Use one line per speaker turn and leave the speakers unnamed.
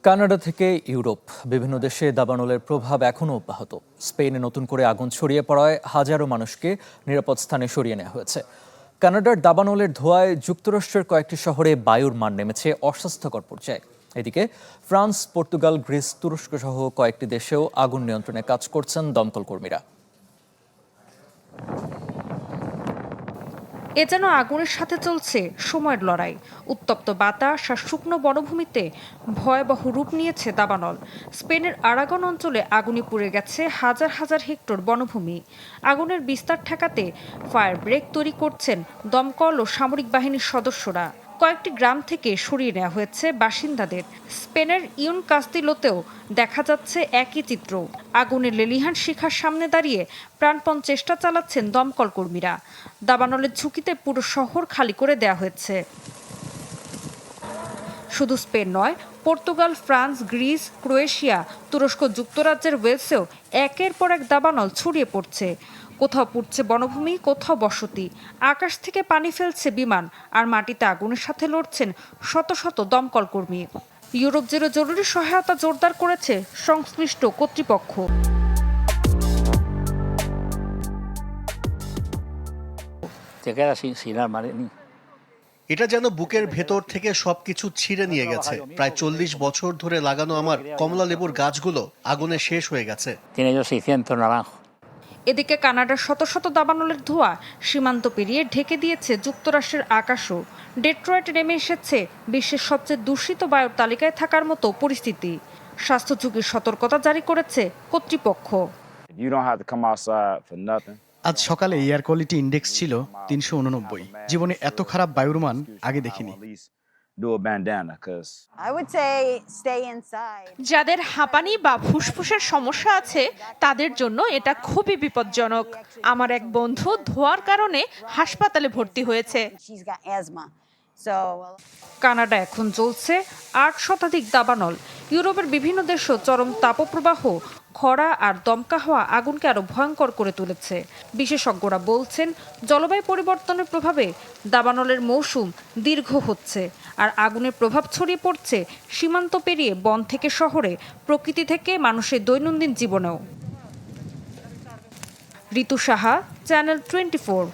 Canada থেকে Europe বিভিন্ন দেশে দাবানলের প্রভাব এখনও অব্যাহত। স্পেনে নতুন করে আগুন ছড়িয়ে পড়ায় হাজারো মানুষকে নিরাপদ স্থানে সরিয়ে নেওয়া হয়েছে। কানাডার দাবানলের ধোঁয়ায় যুক্তরাষ্ট্রের কয়েকটি শহরে বায়ুর মান নেমেছে অস্বাস্থ্যকর পর্যায়ে। এদিকে ফ্রান্স, পর্তুগাল, গ্রিস, তুরস্ক সহ কয়েকটি দেশেও আগুন নিয়ন্ত্রণে কাজ করছেন দমকল কর্মীরা।
এ যেন আগুনের সাথে চলছে সময়ের লড়াই। উত্তপ্ত বাতাস আর শুকনো বনভূমিতে ভয়াবহ রূপ নিয়েছে দাবানল। স্পেনের আরাগন অঞ্চলে আগুনে পুড়ে গেছে হাজার হাজার হেক্টর বনভূমি। আগুনের বিস্তার ঠেকাতে ফায়ার ব্রেক তৈরি করছেন দমকল ও সামরিক বাহিনীর সদস্যরা। কয়েকটি গ্রাম থেকে সরিয়ে নেওয়া হয়েছে বাসিন্দাদের। স্পেনের ইউন কাস্তিলোতেও দেখা যাচ্ছে একই চিত্র। আগুনের লেলিহান শিখার সামনে দাঁড়িয়ে প্রাণপণ চেষ্টা চালাচ্ছেন দমকল কর্মীরা। দাবানলের ঝুঁকিতে পুরো শহর খালি করে দেওয়া হয়েছে। শুধু স্পেন নয়, পর্তুগাল, ফ্রান্স, গ্রিস, ক্রোয়েশিয়া, তুরস্ক, যুক্তরাজ্যের ওয়েলসেও একের পর এক দাবানল ছড়িয়ে পড়ছে। কোথাও পুড়ছে বনভূমি, কোথাও বসতি। আকাশ থেকে পানি ফেলছে বিমান, আর মাটিতে আগুনের সাথে লড়ছেন শত শত দমকল কর্মী। ইউরোপ জুড়ে জরুরি সহায়তা জোরদার করেছে সংশ্লিষ্ট কর্তৃপক্ষ।
এটা যেন বুকের ভেতর থেকে সবকিছু ছিঁড়ে নিয়ে গেছে। প্রায় 40 বছর ধরে লাগানো আমার কমলা লেবুর গাছগুলো আগুনে শেষ হয়ে গেছে।
এদিকে কানাডার শত শত দাবানলের ধোঁয়া সীমান্ত পেরিয়ে ঢেকে দিয়েছে যুক্তরাষ্ট্রের আকাশও। ডেট্রয়েটে নেমে এসেছে বিশ্বের সবচেয়ে দূষিত বায়ুর তালিকায় থাকার মতো পরিস্থিতি। স্বাস্থ্য ঝুঁকির সতর্কতা জারি করেছে কর্তৃপক্ষ।
আজ সকালে এয়ার কোয়ালিটি ইন্ডেক্স ছিল 389। জীবনে এত খারাপ বায়ুর মান আগে দেখিনি।
যাদের হাঁপানি বা ফুসফুসের সমস্যা আছে তাদের জন্য এটা খুবই বিপজ্জনক। আমার এক বন্ধু ধোঁয়ার কারণে হাসপাতালে ভর্তি হয়েছে।
কানাডা এখন জ্বলছে 8 শতাধিক দাবানল। ইউরোপের বিভিন্ন দেশও চরম তাপপ্রবাহ, খরা আর দমকা হওয়া আগুনকে আরো ভয়ঙ্কর করে তুলেছে। বিশেষজ্ঞরা বলছেন, জলবায়ু পরিবর্তনের প্রভাবে দাবানলের মৌসুম দীর্ঘ হচ্ছে, আর আগুনের প্রভাব ছড়িয়ে পড়ছে সীমান্ত পেরিয়ে বন থেকে শহরে, প্রকৃতি থেকে মানুষের দৈনন্দিন জীবনেও। ঋতু সাহা, চ্যানেল 24।